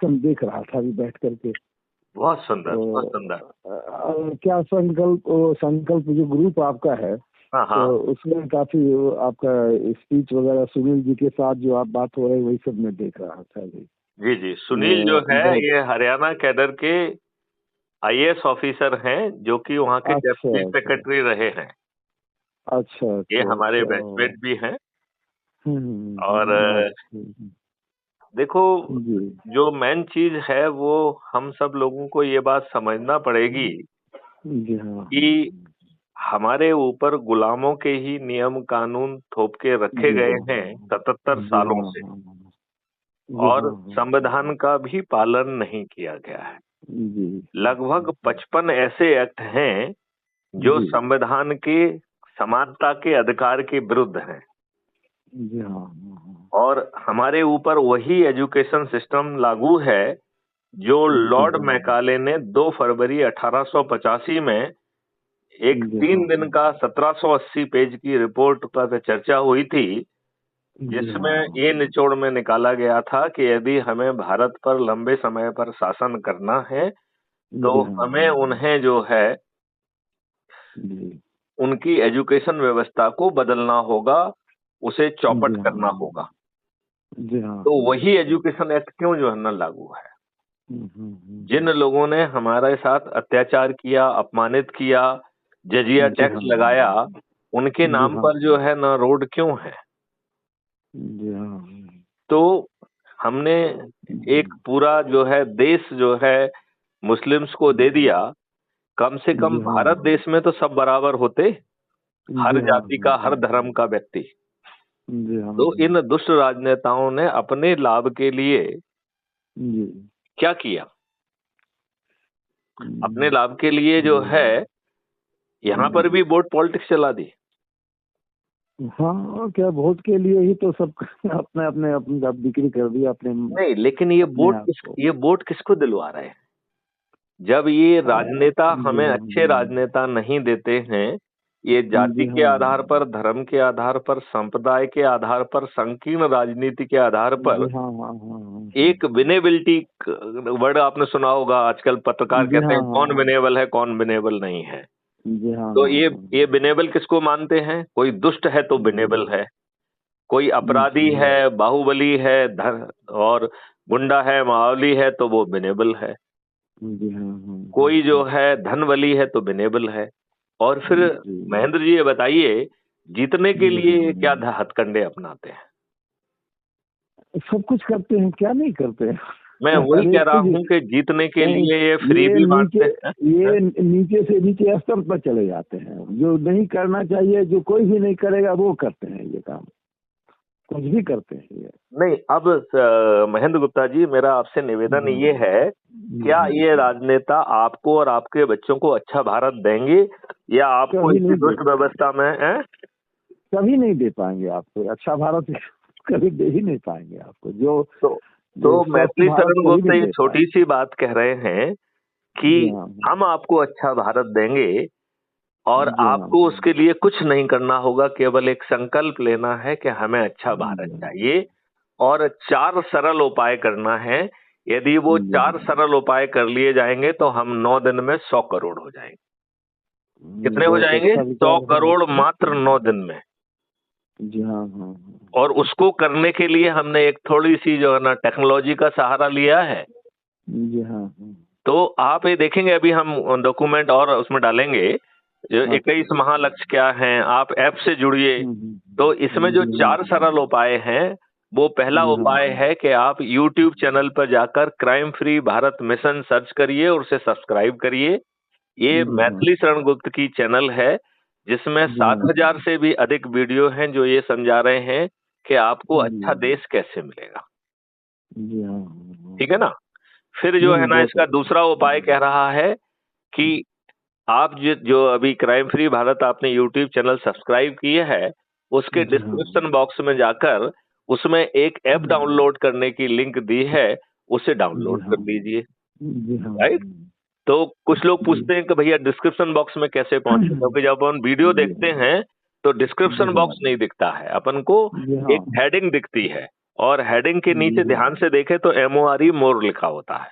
कार्यक्रम देख रहा था अभी बैठ करके। बहुत सुंदर, बहुत तो सुंदर। क्या संकल्प जो ग्रुप आपका है, हाँ हाँ तो उसमें काफी आपका स्पीच वगैरह सुनील जी के साथ जो आप बात हो रही वही सब मैं देख रहा था जी। जी जी। सुनील जो है बहुत ये हरियाणा कैडर के आईएएस ऑफिसर हैं, जो कि वहाँ के अच्छा चीफ अच्छा सेक्रेटरी रहे हैं। अच्छा ये अच्छा हमारे अच्छा। बैचमेट भी हैं। और बहुत देखो, जी जो मेन चीज है वो हम सब लोगों को ये बात समझना पड़ेगी जी हाँ कि हमारे ऊपर गुलामों के ही नियम कानून थोप के रखे जी गए हाँ हैं 77 जी सालों हाँ से, जी और हाँ संविधान का भी पालन नहीं किया गया है। जी लगभग 55 ऐसे एक्ट हैं जो जी संविधान के समानता के अधिकार के विरुद्ध हैं। जी हाँ और हमारे ऊपर वही एजुकेशन सिस्टम लागू है जो जी लॉर्ड हाँ मैकाले ने 2 फरवरी 1885 में एक जी 3 हाँ दिन का 1780 पेज की रिपोर्ट पर चर्चा हुई थी, जी जिसमें हाँ ये निचोड़ में निकाला गया था कि यदि हमें भारत पर लंबे समय पर शासन करना है तो जी हाँ हमें उन्हें जो है जी उनकी एजुकेशन व्यवस्था को बदलना होगा, उसे जी चौपट हाँ करना होगा। जी हाँ तो वही एजुकेशन एक्ट क्यों जो है ना लागू है। जिन लोगों ने हमारे साथ अत्याचार किया, अपमानित किया, जजिया जी टैक्स हाँ लगाया, उनके जी नाम हाँ पर जो है ना रोड क्यों है। जी हाँ तो हमने एक पूरा जो है देश जो है मुस्लिम्स को दे दिया। कम से कम जी हाँ भारत देश में तो सब बराबर होते, जी हर हाँ जाति का, हर धर्म का व्यक्ति। जी हाँ तो इन दुष्ट राजनेताओं ने अपने लाभ के लिए जी क्या किया, अपने लाभ के लिए जो है यहाँ पर भी वोट पॉलिटिक्स चला दी। हाँ और क्या वोट के लिए ही तो सब अपने अपने अपनी आप बिक्री कर दिया अपने नहीं, लेकिन अपने आप को। ये वोट किसको दिलवा रहे हैं? जब ये राजनेता जी हमें हाँ अच्छे राजनेता नहीं देते हैं, ये जाति जी के हाँ आधार पर, धर्म के आधार पर, संप्रदाय के आधार पर, संकीर्ण राजनीति के आधार पर, जी हाँ हाँ हाँ हाँ एक विनेबिलिटी वर्ड आपने सुना होगा, आजकल पत्रकार जी कहते हाँ हैं हाँ कौन विनेबल है कौन विनेबल नहीं है। जी हाँ तो हाँ ये विनेबल किसको मानते हैं? कोई दुष्ट है तो विनेबल है, कोई अपराधी जी है, बाहुबली है, और गुंडा है, मावली है तो वो विनेबल है। जी हाँ कोई जो है धनवली है तो विनेबल है। और फिर जी महेंद्र जी ये बताइए, जीतने के जी लिए हाँ क्या हथकंडे अपनाते हैं? सब कुछ करते हैं, क्या नहीं करते हैं। मैं वही हर कह एक रहा चीज हूं कि जीतने के नहीं, लिए ये फ्री ये भी नीचे बांटते हैं। ये नीचे से नीचे स्तर पर चले जाते हैं। जो नहीं करना चाहिए, जो कोई भी नहीं करेगा वो करते हैं ये काम, कुछ भी करते हैं ये। नहीं, अब महेंद्र गुप्ता जी, मेरा आपसे निवेदन ये है, क्या ये राजनेता आपको और आपके बच्चों को अच्छा भारत देंगे, या आपको कभी इसी नहीं दे दुष्ट व्यवस्था में है? कभी नहीं दे पाएंगे आपको अच्छा भारत। कभी दे ही नहीं पाएंगे आपको। जो तो जो स्वस्थ मैथिली भारत शरण कभी गुप्ता नहीं ये दे छोटी पाएंगे। सी बात कह रहे हैं कि जी हाँ हम आपको अच्छा भारत देंगे और जी हाँ आपको उसके लिए कुछ नहीं करना होगा, केवल एक संकल्प लेना है कि हमें अच्छा भारत जी चाहिए, और 4 सरल उपाय करना है। यदि वो जी 4 सरल उपाय कर लिए जाएंगे तो हम 9 दिन में 100 करोड़ हो जाएंगे। कितने हो बहुत जाएंगे? अच्छा 100 विचार है करोड़ आपका। मात्र 9 दिन में। जी हाँ हाँ और उसको करने के लिए हमने एक थोड़ी सी जो है ना टेक्नोलॉजी का सहारा लिया है। जी हाँ तो आप ये देखेंगे, अभी हम डॉक्यूमेंट और उसमें डालेंगे, जो अच्छा 21 महालक्ष्य क्या हैं, आप ऐप से जुड़िए। तो इसमें जो जी हाँ 4 सरल उपाय हैं, वो पहला जी हाँ उपाय है कि आप YouTube चैनल पर जाकर crime free Bharat mission search करिए और उसे सब्सक्राइब करिए। ये जी हाँ मैथिली शरण गुप्त की चैनल है, जिसमें जी हाँ 7,000 से भी अधिक वीडियो हैं जो ये समझा रहे हैं कि आपको अच्छा जी देश कैसे मिलेगा। जी हाँ ठीक है ना? फिर जो नहीं है नहीं ना, बहुत इसका अच्छा। दूसरा उपाय कह रहा है कि आप जो अभी क्राइम फ्री भारत आपने यूट्यूब चैनल सब्सक्राइब किए है, उसके जी हाँ डिस्क्रिप्शन बॉक्स में जाकर उसमें एक ऐप डाउनलोड करने की लिंक दी है, उसे जी डाउनलोड हाँ कर लीजिए। जी हाँ राइट? तो कुछ लोग जी पूछते हैं कि भैया डिस्क्रिप्शन बॉक्स में कैसे पहुंचे, क्योंकि जब अपन वीडियो जी देखते हैं तो जी डिस्क्रिप्शन हाँ बॉक्स नहीं दिखता है, अपन को जी हाँ एक हेडिंग दिखती है। और हेडिंग के नीचे ध्यान से देखें तो MORE मोर लिखा होता है,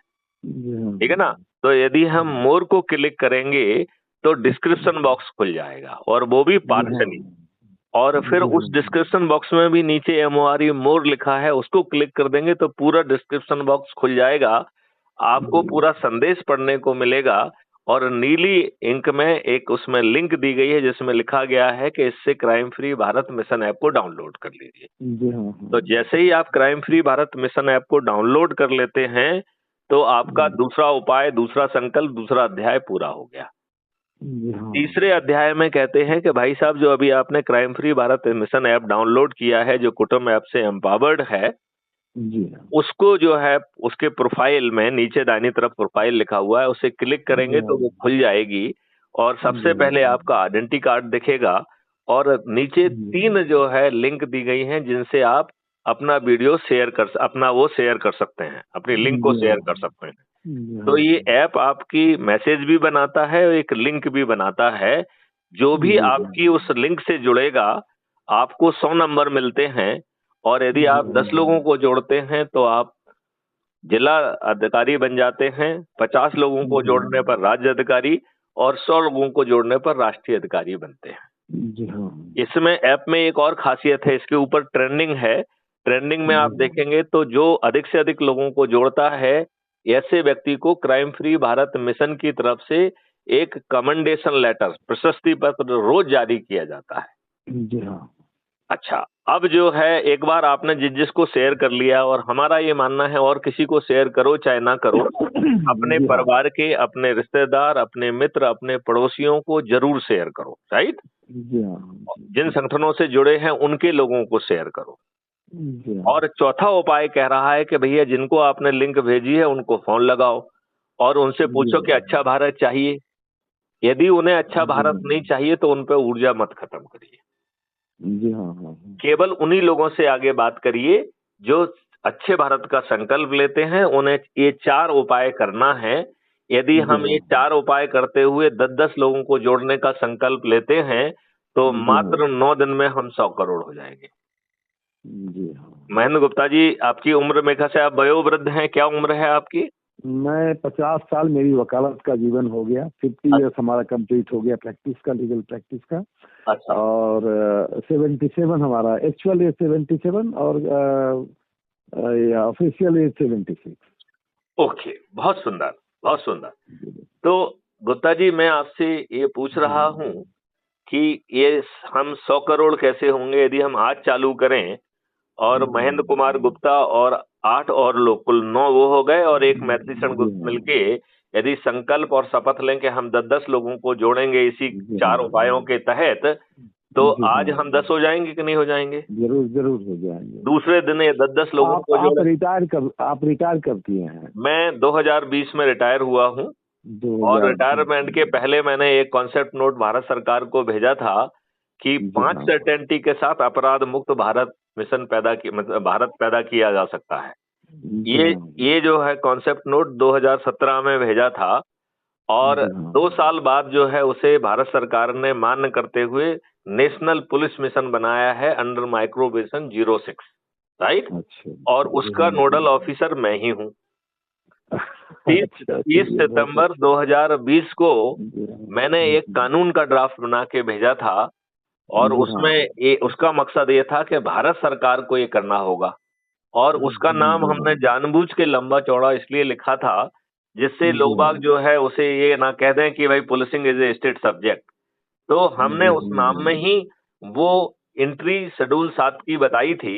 ठीक है ना। तो यदि हम मोर को क्लिक करेंगे तो डिस्क्रिप्शन बॉक्स खुल जाएगा, और वो भी पार्शली। और फिर उस डिस्क्रिप्शन बॉक्स में भी नीचे MORE मोर लिखा है, उसको क्लिक कर देंगे तो पूरा डिस्क्रिप्शन बॉक्स खुल जाएगा, आपको पूरा संदेश पढ़ने को मिलेगा। और नीली इंक में एक उसमें लिंक दी गई है जिसमें लिखा गया है कि इससे crime free Bharat mission app को डाउनलोड कर लीजिए। तो जैसे ही आप crime free Bharat mission app को डाउनलोड कर लेते हैं तो आपका दूसरा उपाय, दूसरा संकल्प, दूसरा अध्याय पूरा हो गया। तीसरे अध्याय में कहते हैं कि भाई साहब, जो अभी आपने crime free Bharat mission app download किया है, जो कुटुंब ऐप से एम्पावर्ड है, उसको जो है उसके प्रोफाइल में नीचे दाहिनी तरफ प्रोफाइल लिखा हुआ है, उसे क्लिक करेंगे तो वो खुल जाएगी। और सबसे पहले आपका आइडेंटिटी कार्ड दिखेगा, और नीचे 3 जो है लिंक दी गई हैं जिनसे आप अपना वीडियो शेयर कर सकते हैं, अपनी लिंक को शेयर कर सकते हैं। तो ये ऐप आपकी मैसेज भी बनाता है और एक लिंक भी बनाता है। जो भी आपकी उस लिंक से जुड़ेगा आपको 100 नंबर मिलते हैं, और यदि आप 10 लोगों को जोड़ते हैं तो आप जिला अधिकारी बन जाते हैं, 50 लोगों को जोड़ने पर राज्य अधिकारी, और 100 लोगों को जोड़ने पर राष्ट्रीय अधिकारी बनते हैं। इसमें ऐप में एक और खासियत है, इसके ऊपर ट्रेंडिंग है। ट्रेंडिंग में आप देखेंगे तो जो अधिक से अधिक लोगों को जोड़ता है, ऐसे व्यक्ति को क्राइम फ्री भारत मिशन की तरफ से एक कमेंडेशन लेटर, प्रशस्ति पत्र रोज जारी किया जाता है। अच्छा, अब जो है एक बार आपने जिसको शेयर कर लिया, और हमारा ये मानना है और किसी को शेयर करो चाहे ना करो, अपने परिवार के, अपने रिश्तेदार, अपने मित्र, अपने पड़ोसियों को जरूर शेयर करो, राइट। जिन संगठनों से जुड़े हैं उनके लोगों को शेयर करो। और चौथा उपाय कह रहा है कि भैया जिनको आपने लिंक भेजी है उनको फोन लगाओ और उनसे पूछो कि अच्छा भारत चाहिए। यदि उन्हें अच्छा भारत नहीं चाहिए तो उन पर ऊर्जा मत खत्म करिए। केवल उन्हीं लोगों से आगे बात करिए जो अच्छे भारत का संकल्प लेते हैं। उन्हें ये 4 उपाय करना है। यदि हम ये 4 उपाय करते हुए 10-10 लोगों को जोड़ने का संकल्प लेते हैं तो मात्र 9 दिन में हम 100 करोड़ हो जाएंगे। महेंद्र गुप्ता जी, आपकी उम्र मेघा से आप वयोवृद्ध हैं, क्या उम्र है आपकी? मैं 50 साल मेरी वकालत का जीवन हो गया। 50 ईयर्स हमारा कंप्लीट हो गया प्रैक्टिस का, लीगल प्रैक्टिस का। अच्छा। और 77 हमारा एक्चुअल एज 77 और ऑफिशियल एज 76। ओके, बहुत सुंदर, बहुत सुंदर। तो गुप्ता जी, मैं आपसे ये पूछ रहा हूँ कि ये हम 100 करोड़ कैसे होंगे यदि हम आज चालू करें, और महेंद्र कुमार गुप्ता और 8 और लोग, कुल 9 वो हो गए, और एक मैथिलीशरण गुप्त मिलके यदि संकल्प और शपथ लें कि हम 10-10 लोगों को जोड़ेंगे इसी 4 उपायों के तहत, तो आज हम 10 हो जाएंगे कि नहीं हो जाएंगे? जरूर जरूर हो जाएंगे। दूसरे दिन ये 10-10 लोगों को आप रिटायर कर दिए हैं? मैं 2020 में रिटायर हुआ हूँ, और रिटायरमेंट के पहले मैंने एक कॉन्सेप्ट नोट भारत सरकार को भेजा था कि 5 सर्टेनिटी के साथ अपराध मुक्त भारत मिशन मतलब भारत पैदा किया जा सकता है। ये जो है कॉन्सेप्ट नोट 2017 में भेजा था, और 2 साल बाद जो है उसे भारत सरकार ने मान्य करते हुए नेशनल पुलिस मिशन बनाया है अंडर माइक्रोवेशन 06, राइट। और उसका नोडल ऑफिसर मैं ही हूँ। 30 सितंबर 2020 को मैंने एक कानून का ड्राफ्ट बना के भेजा था, और उसमें उसका मकसद ये था कि भारत सरकार को ये करना होगा, और उसका नाम हमने जानबूझ के लंबा चौड़ा इसलिए लिखा था जिससे लोग बाग जो है उसे ये ना कह दें कि भाई policing is a state subject. तो हमने उस नाम में ही वो एंट्री शेड्यूल 7 की बताई थी,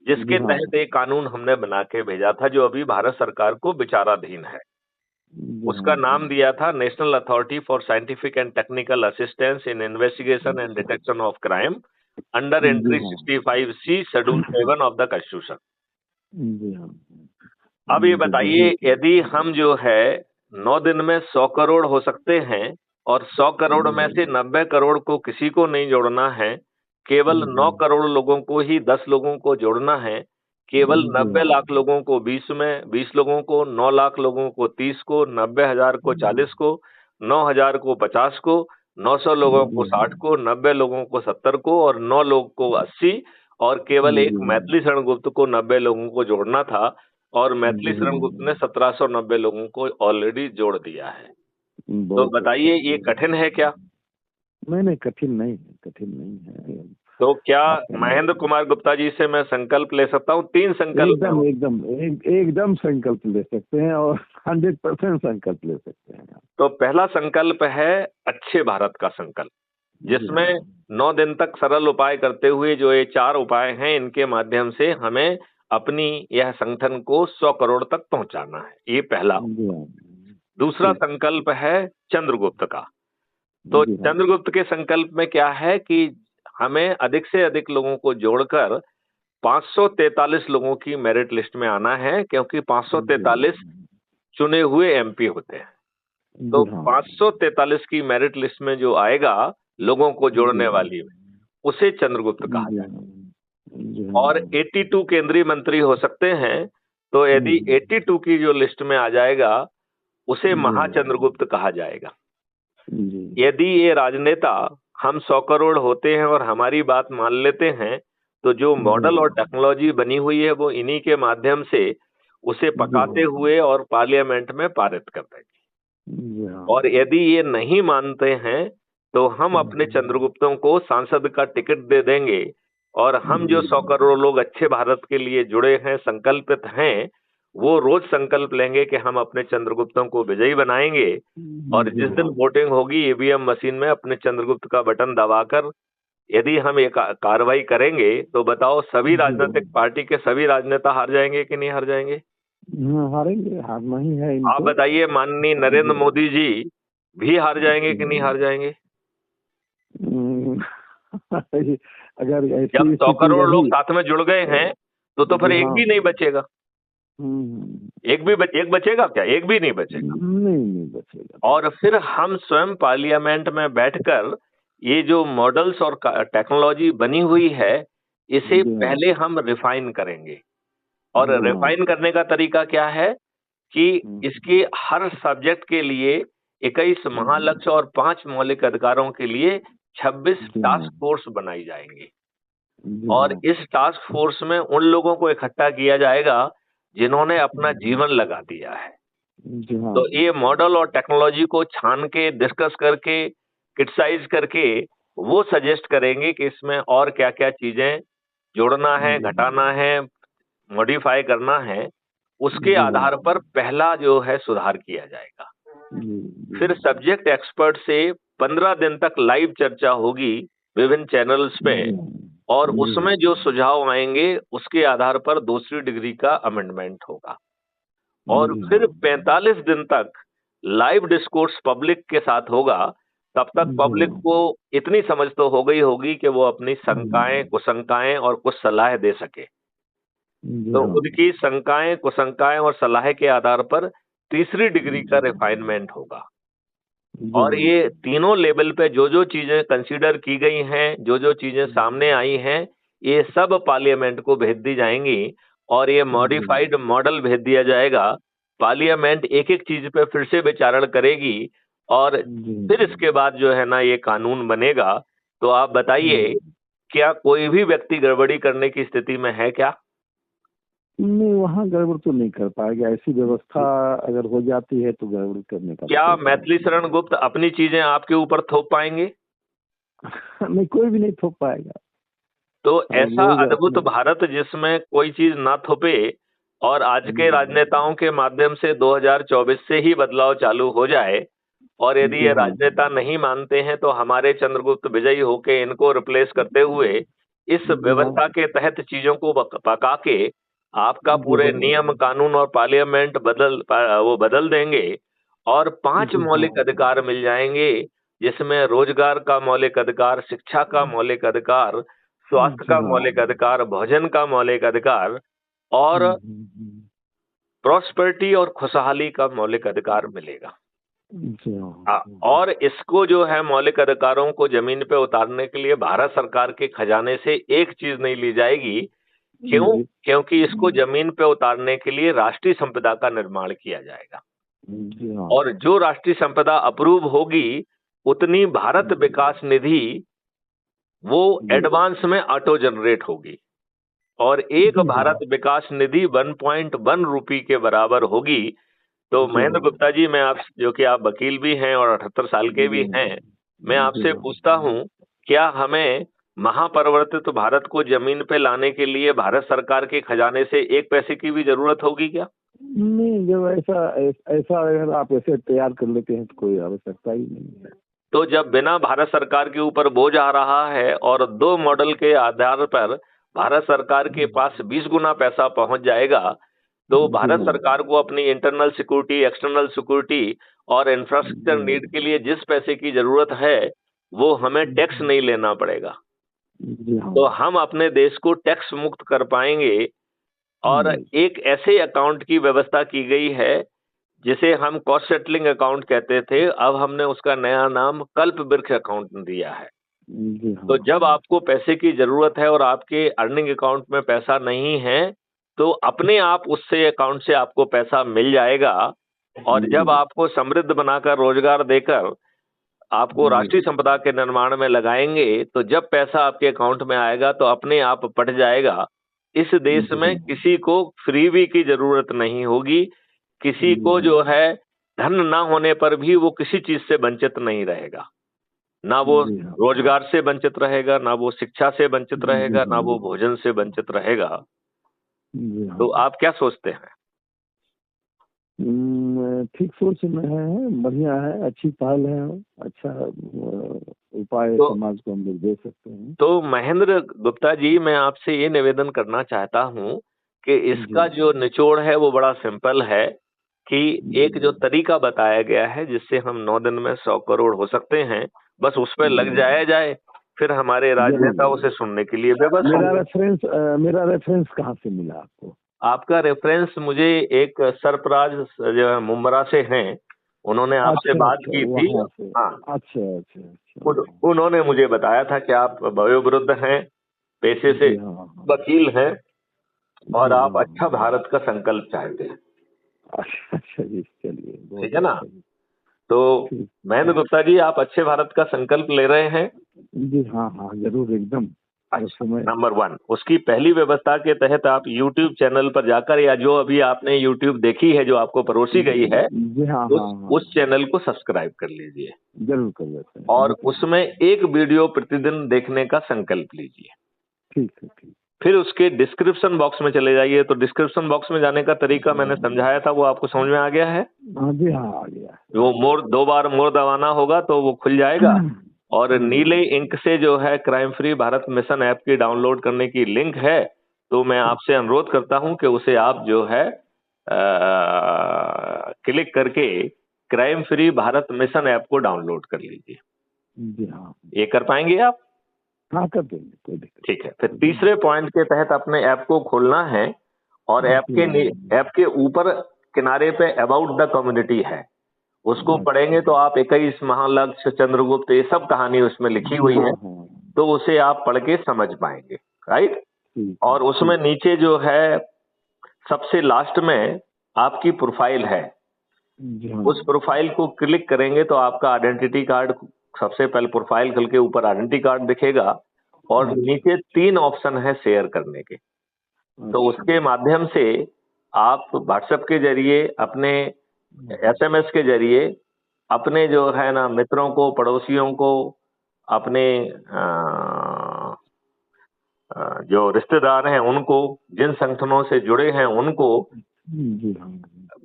जिसके तहत एक कानून हमने बना के भेजा था जो अभी भारत सरकार को विचाराधीन है। उसका नाम दिया था national authority for scientific and technical assistance in investigation and detection of crime under entry 65C schedule 7 of the constitution. अब ये बताइए, यदि हम जो है 9 दिन में 100 करोड़ हो सकते हैं, और 100 करोड़ में से 90 करोड़ को किसी को नहीं जोड़ना है, केवल 9 करोड़ लोगों को ही 10 लोगों को जोड़ना है, केवल 90 लाख लोगों को 20 में, 20 लोगों को, 9 लाख लोगों को 30 को, 90,000 को 40 को, 9,000 को 50 को, 900 लोगों को 60 को, 90 लोगों को 70 को, और 9 लोग को 80, और केवल एक मैथिली शरण गुप्त को 90 लोगों को जोड़ना था, और मैथिली शरण गुप्त ने 1790 लोगों को ऑलरेडी जोड़ दिया है। तो बताइए ये कठिन है क्या? नहीं, कठिन नहीं है, कठिन नहीं है। तो क्या महेंद्र कुमार गुप्ता जी से मैं संकल्प ले सकता हूँ? 3 संकल्प एकदम संकल्प ले सकते हैं, और 100% संकल्प ले सकते हैं। तो पहला संकल्प है अच्छे भारत का संकल्प, जिसमें 9 दिन तक सरल उपाय करते हुए जो ये 4 उपाय हैं, इनके माध्यम से हमें अपनी यह संगठन को 100 करोड़ तक पहुंचाना है। ये पहला। दूसरा संकल्प है चंद्रगुप्त का। तो चंद्रगुप्त के संकल्प में क्या है कि हमें अधिक से अधिक लोगों को जोड़कर 543 लोगों की मेरिट लिस्ट में आना है, क्योंकि 543 चुने हुए एमपी होते हैं। तो 543 की मेरिट लिस्ट में जो आएगा लोगों को जोड़ने वाली में, उसे चंद्रगुप्त कहा जाएगा। और 82 केंद्रीय मंत्री हो सकते हैं, तो यदि 82 की जो लिस्ट में आ जाएगा उसे महाचंद्रगुप्त कहा जाएगा। यदि ये राजनेता हम 100 करोड़ होते हैं और हमारी बात मान लेते हैं, तो जो मॉडल और टेक्नोलॉजी बनी हुई है वो इन्हीं के माध्यम से उसे पकाते हुए और पार्लियामेंट में पारित कर देंगे। और यदि ये नहीं मानते हैं तो हम अपने चंद्रगुप्तों को सांसद का टिकट दे देंगे, और हम जो 100 करोड़ लोग अच्छे भारत के लिए जुड़े हैं, संकल्पित हैं, वो रोज संकल्प लेंगे कि हम अपने चंद्रगुप्तों को विजयी बनाएंगे। और जिस दिन वोटिंग होगी ईवीएम मशीन में अपने चंद्रगुप्त का बटन दबाकर यदि हम एक कार्रवाई करेंगे, तो बताओ सभी राजनीतिक पार्टी के सभी राजनेता हार जाएंगे कि नहीं हार जाएंगे? हारेंगे, हारना ही है इनको। आप बताइए, माननीय नरेंद्र मोदी जी भी हार जाएंगे कि नहीं हार जाएंगे? अगर जब 100 करोड़ लोग साथ में जुड़ गए हैं तो फिर एक भी नहीं बचेगा। एक बचेगा क्या? एक भी नहीं बचेगा। नहीं बचेगा। और फिर हम स्वयं पार्लियामेंट में बैठकर ये जो मॉडल्स और टेक्नोलॉजी बनी हुई है, इसे पहले हम रिफाइन करेंगे। और रिफाइन करने का तरीका क्या है कि इसके हर सब्जेक्ट के लिए 21 महालक्ष्य और 5 मौलिक अधिकारों के लिए 26 टास्क फोर्स बनाई जाएंगी। और इस टास्क फोर्स में उन लोगों को इकट्ठा किया जाएगा जिन्होंने अपना जीवन लगा दिया है। तो ये मॉडल और टेक्नोलॉजी को छान के, डिस्कस करके, क्रिटिसाइज करके वो सजेस्ट करेंगे कि इसमें और क्या क्या चीजें जोड़ना है, घटाना है, मॉडिफाई करना है। उसके आधार पर पहला जो है सुधार किया जाएगा। फिर सब्जेक्ट एक्सपर्ट से 15 दिन तक लाइव चर्चा होगी विभिन्न चैनल्स पे, और उसमें जो सुझाव आएंगे उसके आधार पर दूसरी डिग्री का अमेंडमेंट होगा। और फिर 45 दिन तक लाइव डिस्कोर्स पब्लिक के साथ होगा। तब तक पब्लिक को इतनी समझ तो हो गई होगी कि वो अपनी शंकाएं, कुशंकाएं और कुछ सलाह दे सके। तो उनकी शंकाएं, कुशंकाएं और सलाह के आधार पर तीसरी डिग्री का रिफाइनमेंट होगा। और ये तीनों लेवल पे जो जो चीजें कंसीडर की गई हैं, जो जो चीजें सामने आई हैं, ये सब पार्लियामेंट को भेज दी जाएंगी, और ये मॉडिफाइड मॉडल भेज दिया जाएगा। पार्लियामेंट एक एक चीज पे फिर से विचारण करेगी, और फिर इसके बाद जो है ना ये कानून बनेगा। तो आप बताइए, क्या कोई भी व्यक्ति गड़बड़ी करने की स्थिति में है क्या? नहीं, वहाँ गड़बड़ तो नहीं कर पाएगा। ऐसी व्यवस्था अगर हो जाती है तो गड़बड़ करने का। क्या मैथिली शरण गुप्त अपनी चीजें आपके ऊपर थोप पाएंगे? नहीं, कोई भी नहीं थोप पाएगा। तो ऐसा अद्भुत भारत जिसमें कोई चीज ना थोपे, और आज के राजनेताओं के माध्यम से 2024 से ही बदलाव चालू हो जाए। और यदि ये राजनेता नहीं मानते हैं तो हमारे चंद्रगुप्त विजयी होके इनको रिप्लेस करते हुए इस व्यवस्था के तहत चीजों को पका के आपका पूरे नियम, कानून और पार्लियामेंट बदल देंगे। और 5 मौलिक अधिकार मिल जाएंगे, जिसमें रोजगार का मौलिक अधिकार, शिक्षा का मौलिक अधिकार, स्वास्थ्य का मौलिक अधिकार, भोजन का मौलिक अधिकार, और प्रॉस्पेरिटी और खुशहाली का मौलिक अधिकार मिलेगा। और इसको जो है मौलिक अधिकारों को जमीन पे उतारने के लिए भारत सरकार के खजाने से एक चीज नहीं ली जाएगी। क्यों? क्योंकि इसको जमीन पे उतारने के लिए राष्ट्रीय संपदा का निर्माण किया जाएगा। और जो राष्ट्रीय संपदा अप्रूव होगी, उतनी भारत विकास निधि वो एडवांस में ऑटो जनरेट होगी और एक भारत विकास निधि 1.1 रुपये के बराबर होगी। तो महेंद्र गुप्ता जी, मैं आप, जो कि आप वकील भी हैं और 78 साल के भी हैं, मैं आपसे पूछता हूं, क्या हमें महापरिवर्तित भारत को जमीन पे लाने के लिए भारत सरकार के खजाने से एक पैसे की भी जरूरत होगी क्या? नहीं, जब ऐसा अगर आप ऐसे तैयार कर लेते हैं तो कोई आवश्यकता ही नहीं है। तो जब बिना भारत सरकार के ऊपर बोझ आ रहा है और 2 मॉडल के आधार पर भारत सरकार के पास 20 गुना पैसा पहुंच जाएगा, तो भारत सरकार को अपनी इंटरनल सिक्योरिटी, एक्सटर्नल सिक्योरिटी और इंफ्रास्ट्रक्चर नीड के लिए जिस पैसे की जरूरत है वो हमें टैक्स नहीं लेना पड़ेगा। तो हम अपने देश को टैक्स मुक्त कर पाएंगे। और एक ऐसे अकाउंट की व्यवस्था की गई है जिसे हम कॉस्ट सेटलिंग अकाउंट कहते थे, अब हमने उसका नया नाम कल्प वृक्ष अकाउंट दिया है। तो जब आपको पैसे की जरूरत है और आपके अर्निंग अकाउंट में पैसा नहीं है, तो अपने आप उससे अकाउंट से आपको पैसा मिल जाएगा। और जब आपको समृद्ध बनाकर, रोजगार देकर आपको राष्ट्रीय संपदा के निर्माण में लगाएंगे, तो जब पैसा आपके अकाउंट में आएगा तो अपने आप पट जाएगा। इस देश में किसी को फ्रीबी की जरूरत नहीं होगी। किसी को जो है धन ना होने पर भी वो किसी चीज से वंचित नहीं रहेगा। ना वो रोजगार से वंचित रहेगा, ना वो शिक्षा से वंचित रहेगा, ना वो भोजन से वंचित रहेगा। तो आप क्या सोचते हैं? ठीक सोच में है, बढ़िया है, अच्छी पहल है, अच्छा उपाय समाज को हम लोग दे सकते हैं। तो महेंद्र गुप्ता जी, मैं आपसे ये निवेदन करना चाहता हूँ कि इसका जो निचोड़ है वो बड़ा सिंपल है कि एक जो तरीका बताया गया है जिससे हम 9 दिन में 100 करोड़ हो सकते हैं, बस उस पर लग जाए, फिर हमारे राजनेता उसे सुनने के लिए बेबस। मेरा रेफरेंस कहाँ से मिला आपको? आपका रेफरेंस मुझे एक सरफराज जो है मुंबरा से हैं, उन्होंने आपसे बात की थी। हाँ, अच्छा। उन्होंने मुझे बताया था कि आप वयोवृद्ध हैं, पेशे से वकील हैं और आप अच्छा भारत का संकल्प चाहते हैं। अच्छा जी, चलिए, ठीक है ना? तो महेंद्र गुप्ता जी, आप अच्छे भारत का संकल्प ले रहे हैं? जी हाँ, जरूर, एकदम। नंबर 1, उसकी पहली व्यवस्था के तहत आप YouTube चैनल पर जाकर, या जो अभी आपने YouTube देखी है जो आपको परोसी गई है, उस चैनल को सब्सक्राइब कर लीजिए। जरूर कर लेते हैं। और उसमें एक वीडियो प्रतिदिन देखने का संकल्प लीजिए। ठीक है। फिर उसके डिस्क्रिप्शन बॉक्स में चले जाइए। तो डिस्क्रिप्शन बॉक्स में जाने का तरीका मैंने समझाया था, वो आपको समझ में आ गया है? जी हाँ, आ गया। वो 2 बार मोर दबाना होगा तो वो खुल जाएगा। और नीले इंक से जो है crime free Bharat mission app की डाउनलोड करने की लिंक है, तो मैं आपसे अनुरोध करता हूं कि उसे आप जो है क्लिक करके crime free Bharat mission app को डाउनलोड कर लीजिए। जी हाँ। ये कर पाएंगे आप? हाँ, कर देंगे, कोई दिक्कत। ठीक है। फिर तीसरे पॉइंट के तहत अपने ऐप को खोलना है और ऐप के ऊपर किनारे पे अबाउट द कम्युनिटी है, उसको पढ़ेंगे तो आप 21 महालक्ष्य, चंद्रगुप्त, ये सब कहानी उसमें लिखी हुई है, तो उसे आप पढ़ के समझ पाएंगे। राइट? और उसमें नीचे जो है सबसे लास्ट में आपकी प्रोफाइल है, उस प्रोफाइल को क्लिक करेंगे तो आपका आइडेंटिटी कार्ड, सबसे पहले प्रोफाइल खुल के ऊपर आइडेंटिटी कार्ड दिखेगा और नीचे 3 ऑप्शन है शेयर करने के। तो उसके माध्यम से आप व्हाट्सएप के जरिए, अपने SMS के जरिए अपने जो है ना मित्रों को, पड़ोसियों को, अपने जो रिश्तेदार हैं उनको, जिन संगठनों से जुड़े हैं उनको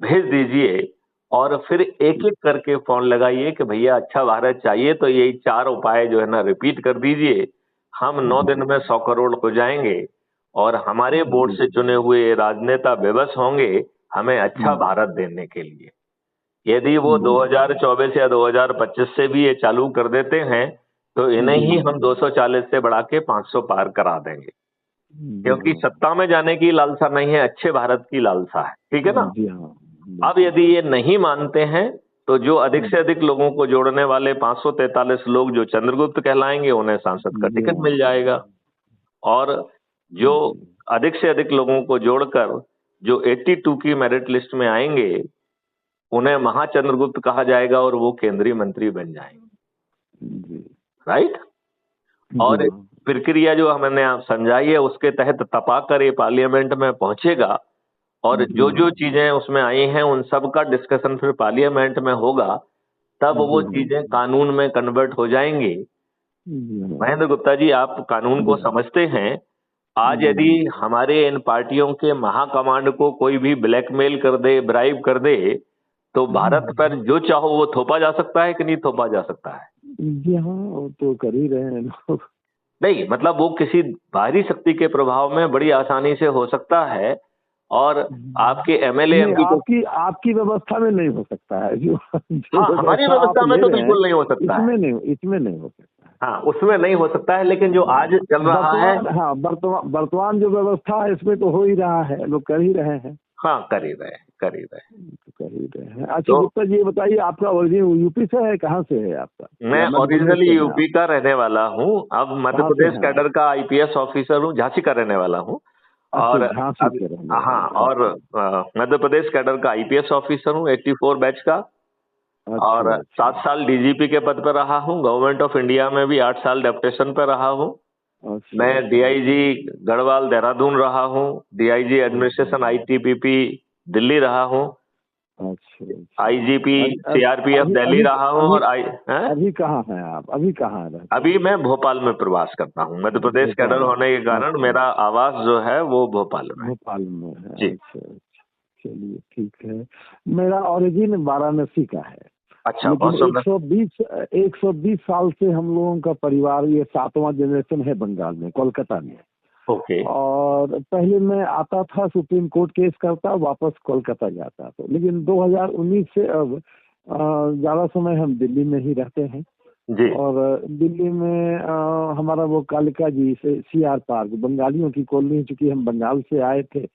भेज दीजिए। और फिर एक एक करके फोन लगाइए कि भैया अच्छा भारत चाहिए, तो यही 4 उपाय जो है ना रिपीट कर दीजिए। हम 9 दिन में 100 करोड़ हो जाएंगे और हमारे बोर्ड से चुने हुए राजनेता विवश होंगे हमें अच्छा भारत देने के लिए। यदि वो 2024 या 2025 से भी ये चालू कर देते हैं तो इन्हें ही हम 240 से बढ़ा के 500 पार करा देंगे, क्योंकि सत्ता में जाने की लालसा नहीं है, अच्छे भारत की लालसा है। ठीक है ना? अब यदि ये नहीं मानते हैं तो जो अधिक से अधिक लोगों को जोड़ने वाले 543 लोग जो चंद्रगुप्त कहलाएंगे, उन्हें सांसद का टिकट मिल जाएगा। और जो अधिक से अधिक लोगों को जोड़कर जो 82 की मेरिट लिस्ट में आएंगे, उन्हें महाचंद्रगुप्त कहा जाएगा और वो केंद्रीय मंत्री बन जाएंगे। राइट? और प्रक्रिया जो हमने आप समझाई है उसके तहत तपाकर ये पार्लियामेंट में पहुंचेगा और जो जो चीजें उसमें आई हैं उन सब का डिस्कशन फिर पार्लियामेंट में होगा, तब वो चीजें कानून में कन्वर्ट हो जाएंगी। महेंद्र गुप्ता जी, आप कानून को समझते हैं। आज यदि हमारे इन पार्टियों के महाकमांड को कोई भी ब्लैकमेल कर दे, ब्राइब कर दे, तो भारत पर जो चाहो वो थोपा जा सकता है कि नहीं थोपा जा सकता है? जी हाँ, वो तो कर ही रहे हैं लोग। नहीं, मतलब वो किसी बाहरी शक्ति के प्रभाव में बड़ी आसानी से हो सकता है और आपके एमएलए एमपी को आपकी व्यवस्था में नहीं हो सकता है जो हाँ, हमारी व्यवस्था में तो बिल्कुल नहीं हो सकता है। इसमें नहीं हो सकता। हाँ, उसमें नहीं हो सकता है, लेकिन जो आज चल रहा है, हाँ, वर्तमान जो व्यवस्था है इसमें तो हो ही रहा है, लोग कर ही रहे हैं। हाँ, कर ही रहे हैं। अच्छा गुप्ता जी, ये बताइए, आपका ओरिजिन यूपी से है, कहाँ से है आपका? मैं ओरिजिनली यूपी का रहने वाला हूँ, अब मध्य प्रदेश कैडर का आईपीएस ऑफिसर हूँ, झांसी का रहने वाला हूँ। और हाँ, और मध्य प्रदेश कैडर का आईपीएस ऑफिसर हूँ, 84 बैच का। और 7 साल डीजीपी के पद पर रहा हूँ। गवर्नमेंट ऑफ इंडिया में भी 8 साल डेप्यूटेशन पर रहा हूँ। मैं डीआईजी गढ़वाल देहरादून रहा हूँ, डीआईजी एडमिनिस्ट्रेशन आईटीबीपी दिल्ली रहा हूँ, आईजीपी सीआरपीएफ दिल्ली रहा हूँ। और अभी कहाँ हैं आप? अभी कहाँ हैं? अभी मैं भोपाल में प्रवास करता हूँ। मध्य प्रदेश कैडर होने के कारण मेरा आवास जो है वो भोपाल में है। जी। चलिए ठीक है। मेरा ओरिजिन वाराणसी का है। अच्छा, लेकिन 120 साल से हम लोगों का परिवार, ये 7वां जनरेशन है बंगाल में, कोलकाता में। ओके। और पहले मैं आता था, सुप्रीम कोर्ट केस करता, वापस कोलकाता जाता था। लेकिन 2019 से अब ज्यादा समय हम दिल्ली में ही रहते हैं जी। और दिल्ली में हमारा वो कालिका जी से सीआर पार्क, बंगालियों की कॉलोनी, चूंकि हम बंगाल से आए थे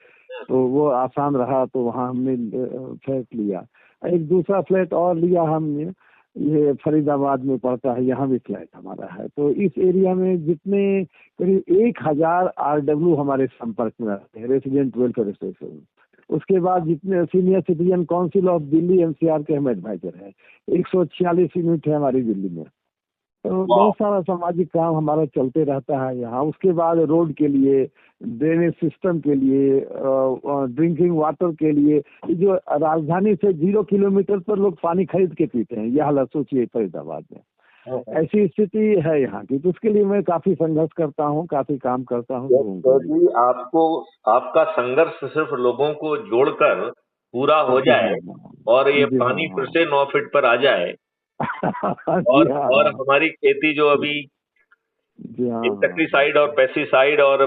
तो वो आसान रहा, तो वहाँ हमने फ्लैट लिया। एक दूसरा फ्लैट और लिया हमने, ये फरीदाबाद में पड़ता है, यहाँ भी फ्लैट हमारा है। तो इस एरिया में जितने करीब 1000 RW हमारे संपर्क में रहते हैं, रेसिडेंट वेलफेयर एसोसिएशन। उसके बाद जितने senior citizen council of Delhi NCR के हम एडवाइजर हैं, 146 यूनिट है हमारी दिल्ली में। तो बहुत सारा सामाजिक काम हमारा चलते रहता है यहाँ। उसके बाद रोड के लिए, ड्रेनेज सिस्टम के लिए, ड्रिंकिंग वाटर के लिए, जो राजधानी से 0 किलोमीटर पर लोग पानी खरीद के पीते हैं, यह हालत सोचिए फरीदाबाद में। ऐसी स्थिति है यहाँ की। तो उसके लिए मैं काफी संघर्ष करता हूँ, काफी काम करता हूँ। तो जी, आपका संघर्ष सिर्फ लोगों को जोड़कर पूरा हो जाए और ये पानी फिर से 9 फीट पर आ जाए और हमारी खेती जो अभी इंसेक्टिसाइड और पेस्टिसाइड और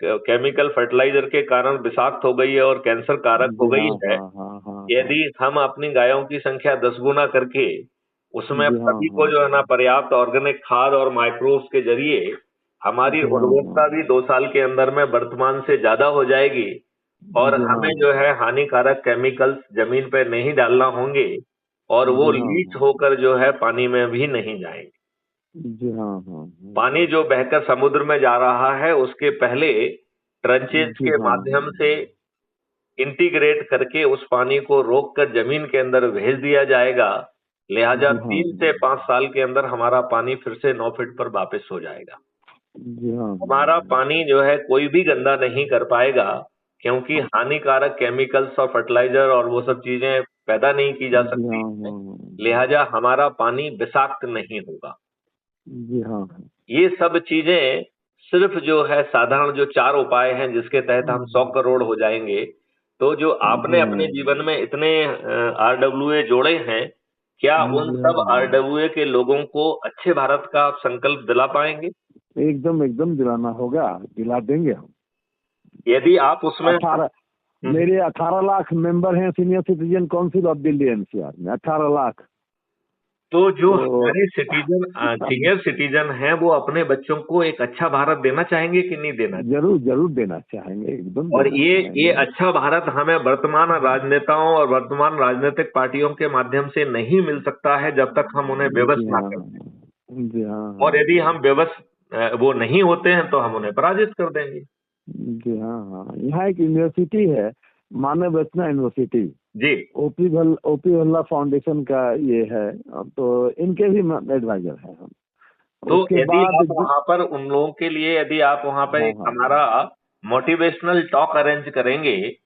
केमिकल फर्टिलाइजर के कारण विषाक्त हो गई है और कैंसर कारक हो गई है, यदि हम अपनी गायों की संख्या 10 गुना करके उसमें सभी को जो है ना पर्याप्त ऑर्गेनिक खाद और माइक्रोब्स के जरिए हमारी उर्वरता भी 2 साल के अंदर में वर्तमान से ज्यादा हो जाएगी और हमें जो है हानिकारक केमिकल्स जमीन पे नहीं डालना होंगे और वो लीच होकर जो है पानी में भी नहीं जाएंगे। पानी जो बहकर समुद्र में जा रहा है उसके पहले ट्रंचेज के माध्यम से इंटीग्रेट करके उस पानी को रोककर जमीन के अंदर भेज दिया जाएगा। लिहाजा 3 से 5 साल के अंदर हमारा पानी फिर से 9 फीट पर वापस हो जाएगा। हमारा पानी जो है कोई भी गंदा नहीं कर पाएगा, क्योंकि हानिकारक केमिकल्स और फर्टिलाइजर और वो सब चीजें पैदा नहीं की जा सकती। लिहाजा हमारा पानी विषाक्त नहीं होगा। ये सब चीजें सिर्फ जो है साधारण जो 4 उपाय हैं जिसके तहत हम 100 करोड़ हो जाएंगे। तो जो आपने अपने जीवन में इतने RWA जोड़े हैं, क्या उन सब RWA के लोगों को अच्छे भारत का आप संकल्प दिला पाएंगे? एकदम दिलाना होगा, दिला देंगे हम। यदि आप उसमें मेरे 18 लाख मेंबर हैं senior citizen council of Delhi NCR में, 18 लाख। तो जो हमारे सीनियर सिटीजन हैं वो अपने बच्चों को एक अच्छा भारत देना चाहेंगे कि नहीं देना? जरूर देना चाहेंगे, एकदम। और ये अच्छा भारत हमें वर्तमान राजनेताओं और वर्तमान राजनीतिक पार्टियों के माध्यम से नहीं मिल सकता है जब तक हम उन्हें विवश ना करें। और यदि हम विवश वो नहीं होते हैं तो हम उन्हें पराजित कर देंगे। जी हाँ, यहाँ एक यूनिवर्सिटी है, मानव रत्ना यूनिवर्सिटी जी, ओपी भल्ला फाउंडेशन का ये है, तो इनके भी एडवाइजर है हम। तो उसके यदि बाद आप वहां पर उन लोगों के लिए, यदि आप वहां पर हाँ एक हाँ हमारा मोटिवेशनल टॉक अरेंज करेंगे